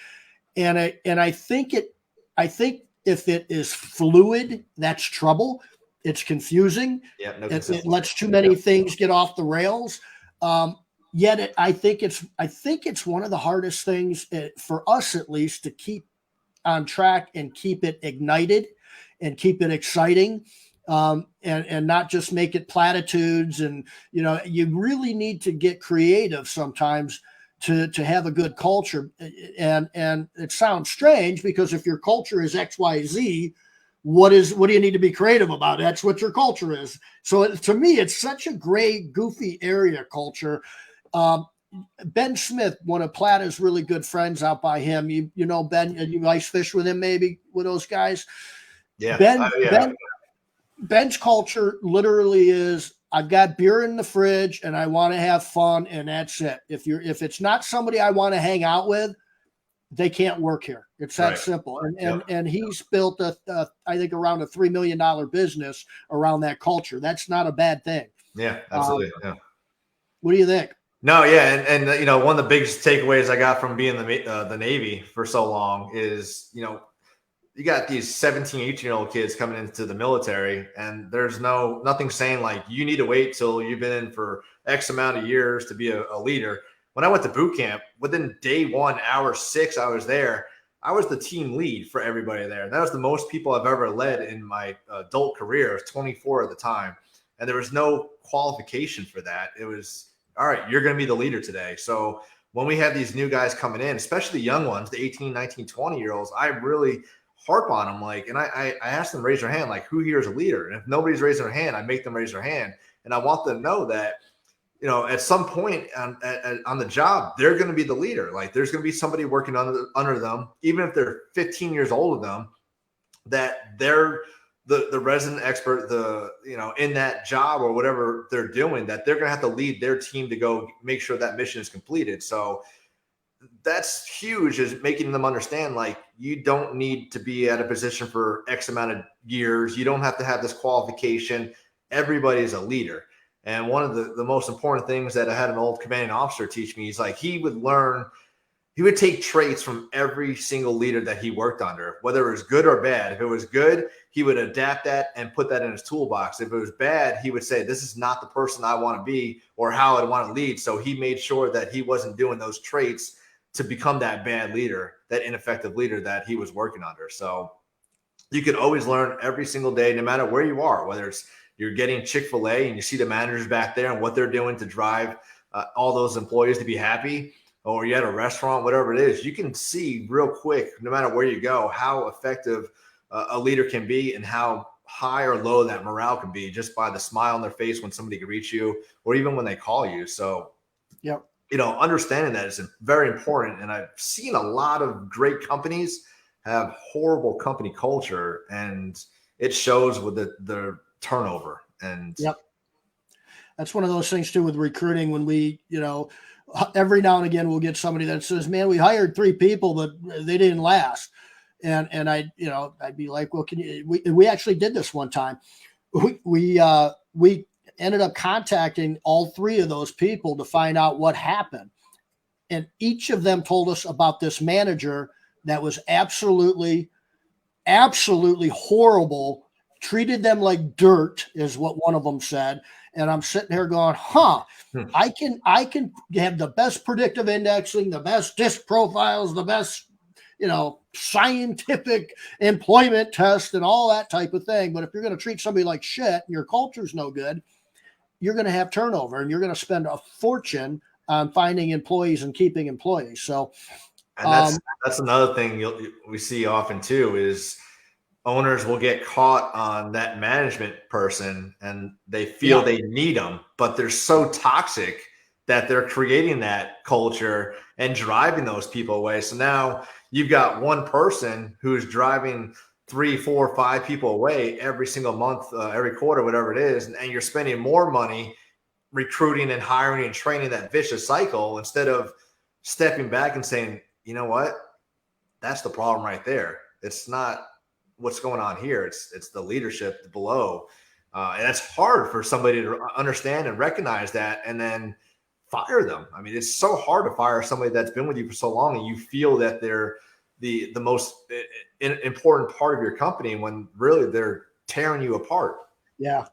Speaker 1: And I think if it is fluid, that's trouble. It's confusing. It lets too many things get off the rails. Yet I think it's one of the hardest things for us, at least, to keep on track and keep it ignited and keep it exciting, and not just make it platitudes. And you really need to get creative sometimes to have a good culture. And it sounds strange, because if your culture is XYZ, what do you need to be creative about? That's what your culture is. So to me, it's such a gray, goofy area, culture. Ben Smith, one of Plata's really good friends out by him. You know Ben, you ice fish with him, maybe, with those guys. Yeah. Ben's culture literally is I've got beer in the fridge and I want to have fun, and that's it. If it's not somebody I want to hang out with, they can't work here. It's that
Speaker 2: Right.
Speaker 1: simple. And he's built I think around a $3 million business around that culture. That's not a bad thing.
Speaker 2: Yeah, absolutely. Yeah.
Speaker 1: What do you think?
Speaker 2: No, yeah, and you know, one of the biggest takeaways I got from being the Navy for so long is, you know, you got these 17, 18-year-old kids coming into the military, and there's nothing saying like you need to wait till you've been in for X amount of years to be a leader. When I went to boot camp, within day 1, hour 6, I was there. I was the team lead for everybody there. That was the most people I've ever led in my adult career. I was 24 at the time, and there was no qualification for that. It was, all right, you're going to be the leader today. So when we have these new guys coming in, especially the young ones, the 18, 19, 20-year-olds, I really harp on them, like, and I ask them to raise their hand, like, who here is a leader? And if nobody's raising their hand, I make them raise their hand, and I want them to know that, you know, at some point on the job, they're going to be the leader. Like, there's going to be somebody working under them, even if they're 15 years older than them, that they're the resident expert, in that job or whatever they're doing, that they're going to have to lead their team to go make sure that mission is completed. So that's huge, is making them understand, like, you don't need to be at a position for X amount of years. You don't have to have this qualification. Everybody's a leader. And one of the most important things that I had an old commanding officer teach me, he's like, he would take traits from every single leader that he worked under, whether it was good or bad. If it was good, he would adapt that and put that in his toolbox. If it was bad, he would say, this is not the person I want to be or how I want to lead. So he made sure that he wasn't doing those traits to become that bad leader, that ineffective leader that he was working under. So you could always learn every single day, no matter where you are, whether it's you're getting Chick-fil-A and you see the managers back there and what they're doing to drive all those employees to be happy, or you're at a restaurant, whatever it is, you can see real quick, no matter where you go, how effective a leader can be and how high or low that morale can be just by the smile on their face when somebody can reach you or even when they call you. So,
Speaker 1: yep.
Speaker 2: Understanding that is very important. And I've seen a lot of great companies have horrible company culture, and it shows with the turnover. And
Speaker 1: yep. That's one of those things too with recruiting, when we, every now and again we'll get somebody that says, man, we hired 3 people, but they didn't last. And I'd be like, well, we actually did this one time. We ended up contacting all 3 of those people to find out what happened. And each of them told us about this manager that was absolutely, absolutely horrible, treated them like dirt, is what one of them said. And I'm sitting here going, I can have the best predictive indexing, the best DISC profiles, the best, scientific employment test and all that type of thing. But if you're going to treat somebody like shit and your culture's no good, you're going to have turnover, and you're going to spend a fortune on finding employees and keeping employees. So,
Speaker 2: and that's another thing we see often too, is owners will get caught on that management person and they feel they need them, but they're so toxic that they're creating that culture and driving those people away. So now you've got one person who's driving 3, 4, 5 people away every single month, every quarter, whatever it is. And you're spending more money recruiting and hiring and training that vicious cycle, instead of stepping back and saying, you know what, that's the problem right there. It's not what's going on here. It's the leadership below. And that's hard for somebody to understand and recognize that, and then fire them. I mean, it's so hard to fire somebody that's been with you for so long and you feel that they're the most important part of your company, when really they're tearing you apart.
Speaker 1: Yeah.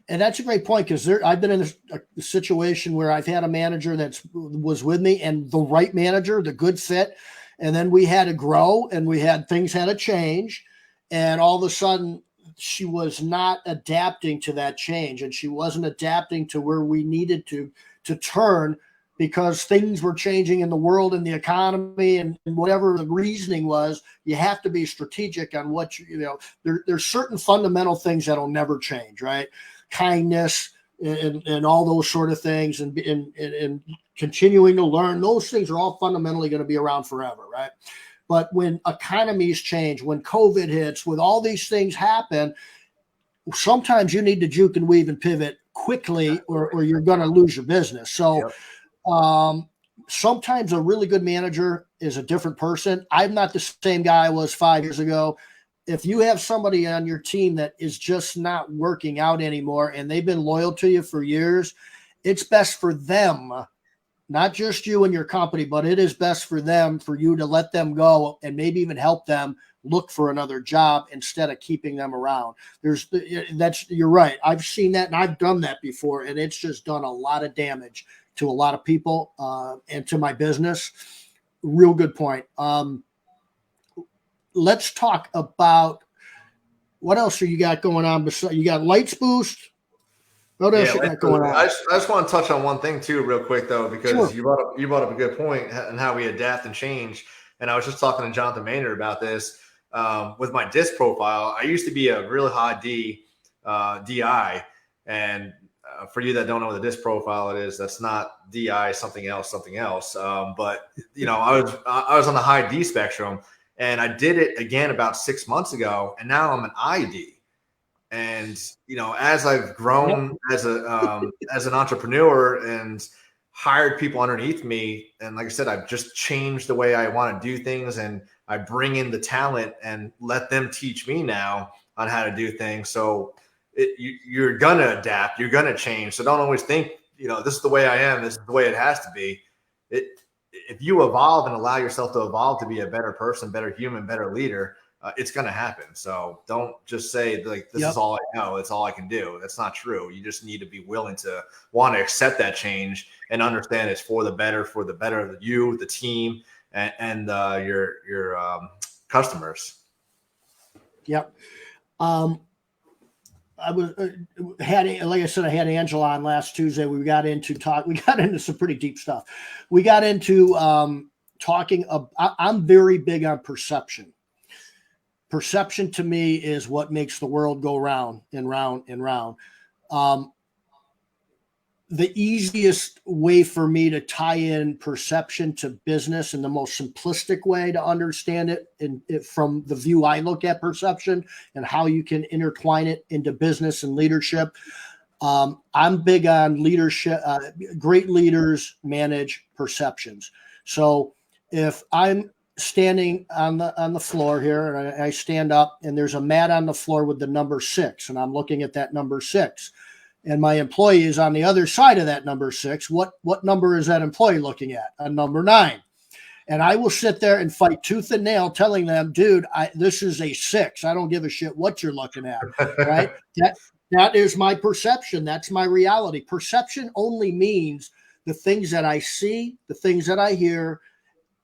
Speaker 1: And that's a great point, because I've been in a situation where I've had a manager that was with me, and the right manager, the good fit. And then we had to grow, and things had to change. And all of a sudden she was not adapting to that change, and she wasn't adapting to where we needed to turn, because things were changing in the world and the economy, and whatever the reasoning was. You have to be strategic on what there's certain fundamental things that'll never change, right? Kindness and all those sort of things, and continuing to learn, those things are all fundamentally going to be around forever, right? But when economies change, when COVID hits, when all these things happen, sometimes you need to juke and weave and pivot quickly, or you're going to lose your business. So sometimes a really good manager is a different person. I'm not the same guy I was 5 years ago. If you have somebody on your team that is just not working out anymore and they've been loyal to you for years, it's best for them, not just you and your company, but it is best for them, for you to let them go and maybe even help them look for another job instead of keeping them around. You're right. I've seen that and I've done that before, and it's just done a lot of damage to a lot of people and to my business. Real good point. Let's talk about what else you got going on. You got Lights Boost. What else you got going on?
Speaker 2: I just want to touch on one thing too, real quick though, because you brought up a good point and how we adapt and change. And I was just talking to Jonathan Maynard about this with my disc profile. I used to be a really high DI, and for you that don't know what the disc profile it is, that's not DI, something else. But I was on the high D spectrum, and I did it again about 6 months ago, and now I'm an ID. And as I've grown as an entrepreneur and hired people underneath me, and like I said, I've just changed the way I want to do things, and I bring in the talent and let them teach me now on how to do things. So you're gonna adapt, you're gonna change. So don't always think this is the way I am, this is the way it has to be. If you evolve and allow yourself to evolve to be a better person, better human, better leader, it's going to happen. So don't just say like, this is all I know, it's all I can do. That's not true. You just need to be willing to want to accept that change and understand it's for the better of you, the team, and your customers.
Speaker 1: Yep. I had Angela on last Tuesday. We got into some pretty deep stuff. We got into talking about, I'm very big on perception. Perception to me is what makes the world go round and round and round. The easiest way for me to tie in perception to business, and the most simplistic way to understand it from the view I look at perception and how you can intertwine it into business and leadership. I'm big on leadership. Great leaders manage perceptions. So if I'm standing on the floor here, and I stand up, and there's a mat on the floor with the number 6, and I'm looking at that number 6, and my employee is on the other side of that number 6. What number is that employee looking at? A number 9. And I will sit there and fight tooth and nail, telling them, dude, this is a 6. I don't give a shit what you're looking at, right? That is my perception. That's my reality. Perception only means the things that I see, the things that I hear,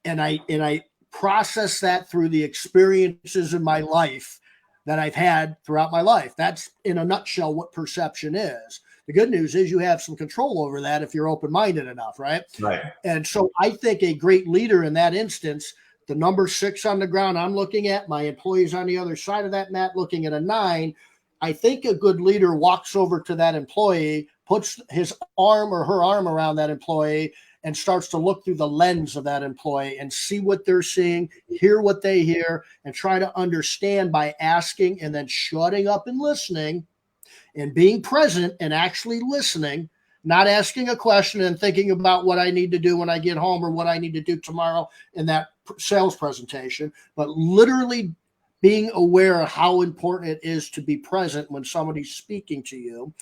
Speaker 1: and I process that through the experiences in my life that I've had throughout my life. That's in a nutshell what perception is. The good news is you have some control over that if you're open-minded enough, right?
Speaker 2: Right.
Speaker 1: And so I think a great leader in that instance, the number 6 on the ground I'm looking at, my employees on the other side of that mat looking at a 9, I think a good leader walks over to that employee, puts his arm or her arm around that employee, and starts to look through the lens of that employee and see what they're seeing, hear what they hear, and try to understand by asking and then shutting up and listening and being present and actually listening, not asking a question and thinking about what I need to do when I get home or what I need to do tomorrow in that sales presentation, but literally being aware of how important it is to be present when somebody's speaking to you.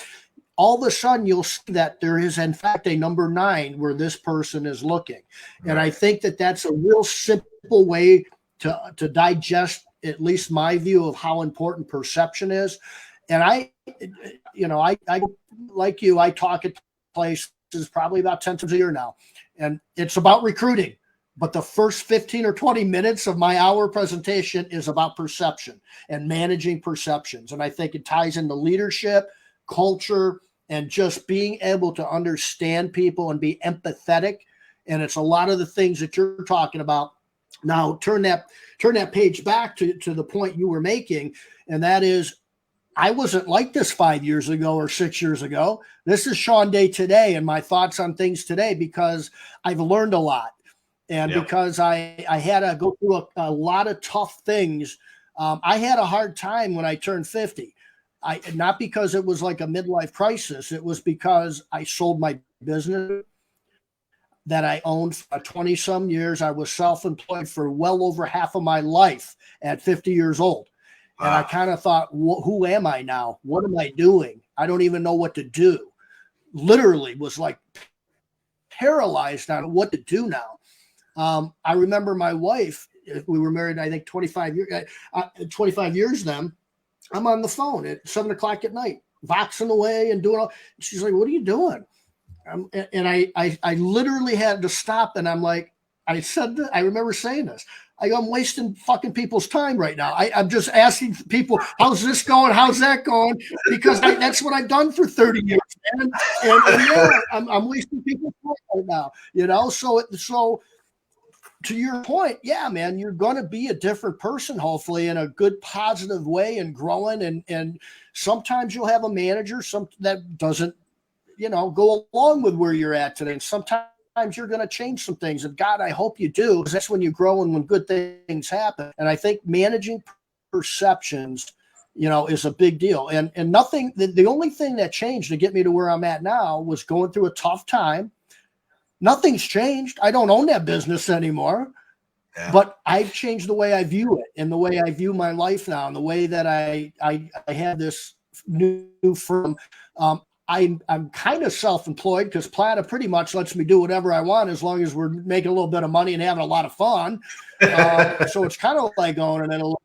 Speaker 1: All of a sudden you'll see that there is in fact a number 9 where this person is looking. And I think that that's a real simple way to digest at least my view of how important perception is. And I like you, I talk at places probably about 10 times a year now, and it's about recruiting. But the first 15 or 20 minutes of my hour presentation is about perception and managing perceptions. And I think it ties into leadership, culture, and just being able to understand people and be empathetic. And it's a lot of the things that you're talking about. Now turn that page back to the point you were making. And that is, I wasn't like this 5 years ago or 6 years ago. This is Shawn Day today and my thoughts on things today, because I've learned a lot. And because I had to go through a lot of tough things. I had a hard time when I turned 50. not because it was like a midlife crisis. It was because I sold my business that I owned for 20 some years. I was self-employed for well over half of my life at 50 years old. And I kind of thought, who am I now? What am I doing? I don't even know what to do. Literally was like paralyzed on what to do now. I remember my wife, we were married, I think 25 years then. I'm on the phone at 7:00 at night, voxing away and doing all. She's like, what are you doing? And I literally had to stop, and I'm like, I remember saying this. I'm wasting fucking people's time right now. I'm just asking people, how's this going? How's that going? Because that's what I've done for 30 years, man. And yeah, I'm wasting people's time right now, you know? So to your point, yeah, man, you're going to be a different person, hopefully in a good, positive way and growing. And sometimes you'll have a manager, that doesn't, go along with where you're at today. And sometimes you're going to change some things. And God, I hope you do, because that's when you grow and when good things happen. And I think managing perceptions, is a big deal. And nothing, the only thing that changed to get me to where I'm at now was going through a tough time. Nothing's changed. I don't own that business anymore, but I've changed the way I view it and the way I view my life now and the way that I have this new firm. I'm kind of self-employed because Plata pretty much lets me do whatever I want as long as we're making a little bit of money and having a lot of fun. So it's kind of like going in a little,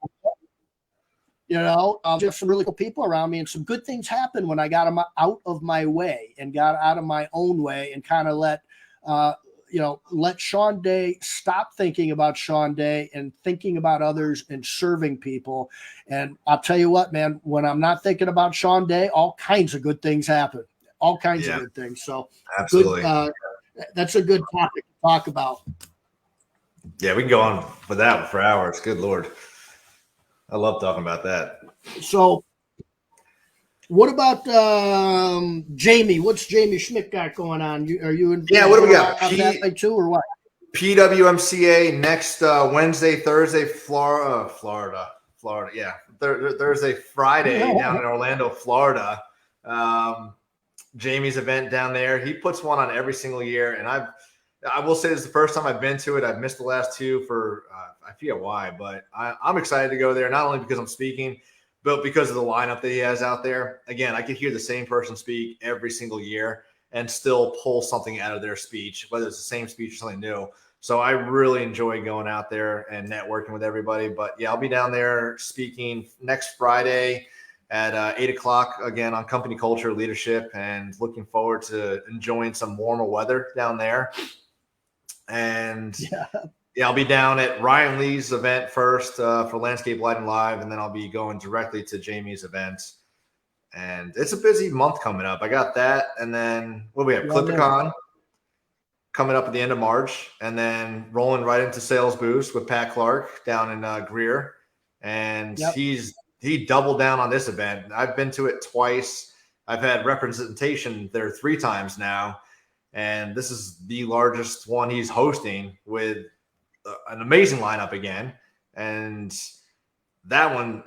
Speaker 1: just some really cool people around me, and some good things happened when I got out of my way and got out of my own way and kind of let Shawn Day stop thinking about Shawn Day and thinking about others and serving people. And I'll tell you what, man, when I'm not thinking about Shawn Day, all kinds of good things happen. All kinds of good things. So
Speaker 2: absolutely,
Speaker 1: that's a good topic to talk about.
Speaker 2: Yeah, we can go on for that for hours. Good Lord. I love talking about that.
Speaker 1: So what about Jamie? What's Jamie Schmidt got going on? Are you in?
Speaker 2: Yeah, what do we got?
Speaker 1: That too, or what?
Speaker 2: PWMCA next Wednesday, Thursday, Florida. Yeah, Thursday, Friday down in Orlando, Florida. Jamie's event down there. He puts one on every single year, and I will say this is the first time I've been to it. I've missed the last two for I forget why, but I'm excited to go there. Not only because I'm speaking, but because of the lineup that he has out there. Again, I could hear the same person speak every single year and still pull something out of their speech, whether it's the same speech or something new. So I really enjoy going out there and networking with everybody. But yeah, I'll be down there speaking next Friday at 8:00 again on company culture, leadership, and looking forward to enjoying some warmer weather down there. And yeah, I'll be down at Ryan Lee's event first for Landscape Lighting Live, and then I'll be going directly to Jamie's event. And it's a busy month coming up. I got that, and then what do we have? ClipCon coming up at the end of March, and then rolling right into Sales Boost with Pat Clark down in Greer. And he doubled down on this event. I've been to it twice. I've had representation there 3 times now, and this is the largest one he's hosting with an amazing lineup again. And that one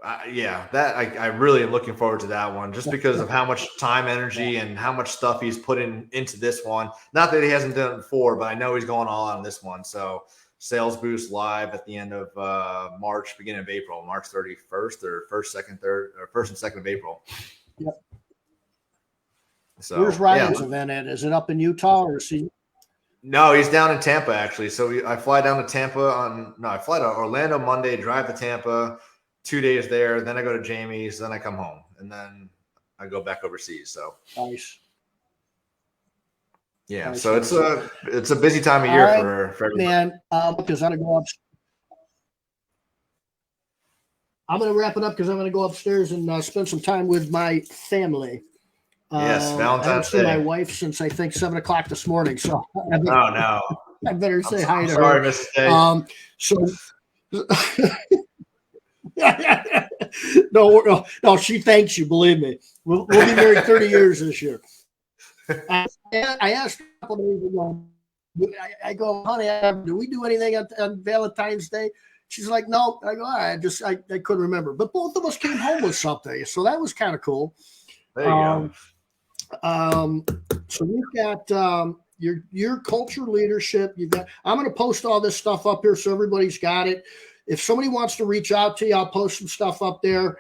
Speaker 2: I really am looking forward to that one, just because of how much time, energy, and how much stuff he's put into this one. Not that he hasn't done it before, but I know he's going all out on this one. So Sales Boost live at the end of March, beginning of April, March 31st or 1st and 2nd of April.
Speaker 1: Yep.
Speaker 2: So
Speaker 1: where's Ryan's event at? Is it up in Utah or is he?
Speaker 2: No, he's down in Tampa actually. So I fly down to Tampa I fly to Orlando Monday, drive to Tampa, 2 days there, then I go to Jamie's, then I come home, and then I go back overseas. So
Speaker 1: nice.
Speaker 2: Yeah, nice. So it's a busy time of year for everybody.
Speaker 1: Man, because I'm gonna go up. I'm gonna wrap it up because I'm gonna go upstairs and spend some time with my family.
Speaker 2: Yes, Valentine's
Speaker 1: I haven't seen
Speaker 2: Day.
Speaker 1: my wife since I think 7:00 this morning. So
Speaker 2: no,
Speaker 1: I better say hi to
Speaker 2: sorry,
Speaker 1: her.
Speaker 2: Mrs.
Speaker 1: So no, she thanks you. Believe me, we'll be married 30 years this year. I asked her a couple days ago. I go, honey, do we do anything on Valentine's Day? She's like, no. I go, I couldn't remember. But both of us came home with something. So that was kind of cool.
Speaker 2: There you go.
Speaker 1: So we've got your culture leadership. You've got. I'm going to post all this stuff up here so everybody's got it. If somebody wants to reach out to you, I'll post some stuff up there.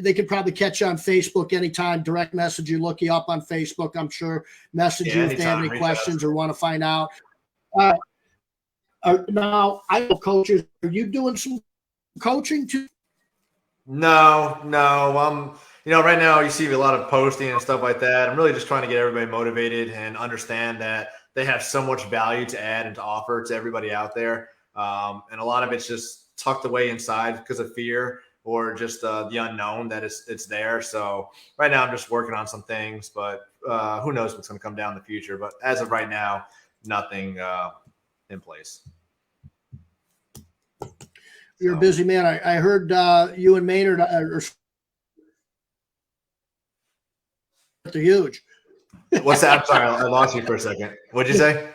Speaker 1: They could probably catch you on Facebook anytime. Direct message you, look you up on Facebook. I'm sure. Message you if they have any questions or want to find out. Now, I know coaches. Are you doing some coaching too?
Speaker 2: No. Right now you see a lot of posting and stuff like that. I'm really just trying to get everybody motivated and understand that they have so much value to add and to offer to everybody out there. And a lot of it's just tucked away inside because of fear or just the unknown that it's there. So right now I'm just working on some things, but who knows what's going to come down in the future. But as of right now, nothing in place.
Speaker 1: You're a busy man. I heard you and Maynard are huge.
Speaker 2: What's that? I'm sorry, I lost you for a second. What'd you say?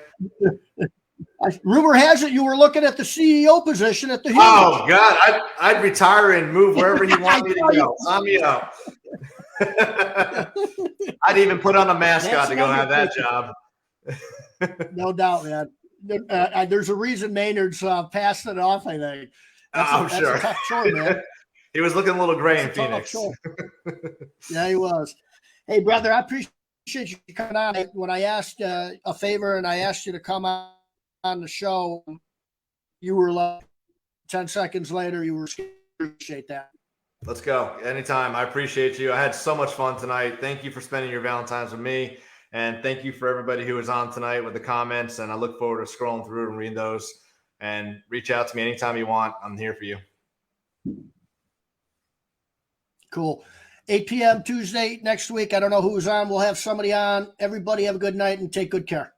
Speaker 1: Rumor has it you were looking at the CEO position at the Huge.
Speaker 2: Oh God, I'd retire and move wherever you want me to go. Sign me up. I'd even put on a mascot to go have that job.
Speaker 1: No doubt, man. There's a reason Maynard's passed it off, I think. That's
Speaker 2: sure.
Speaker 1: a tough chore, man.
Speaker 2: He was looking a little gray in Phoenix.
Speaker 1: Yeah, he was. Hey, brother, I appreciate you coming on. When I asked a favor and I asked you to come on the show, you were like 10 seconds later, you were appreciate that.
Speaker 2: Let's go. Anytime. I appreciate you. I had so much fun tonight. Thank you for spending your Valentine's with me. And thank you for everybody who was on tonight with the comments. And I look forward to scrolling through and reading those. And reach out to me anytime you want. I'm here for you.
Speaker 1: Cool. 8 p.m. Tuesday next week. I don't know who's on. We'll have somebody on. Everybody have a good night and take good care.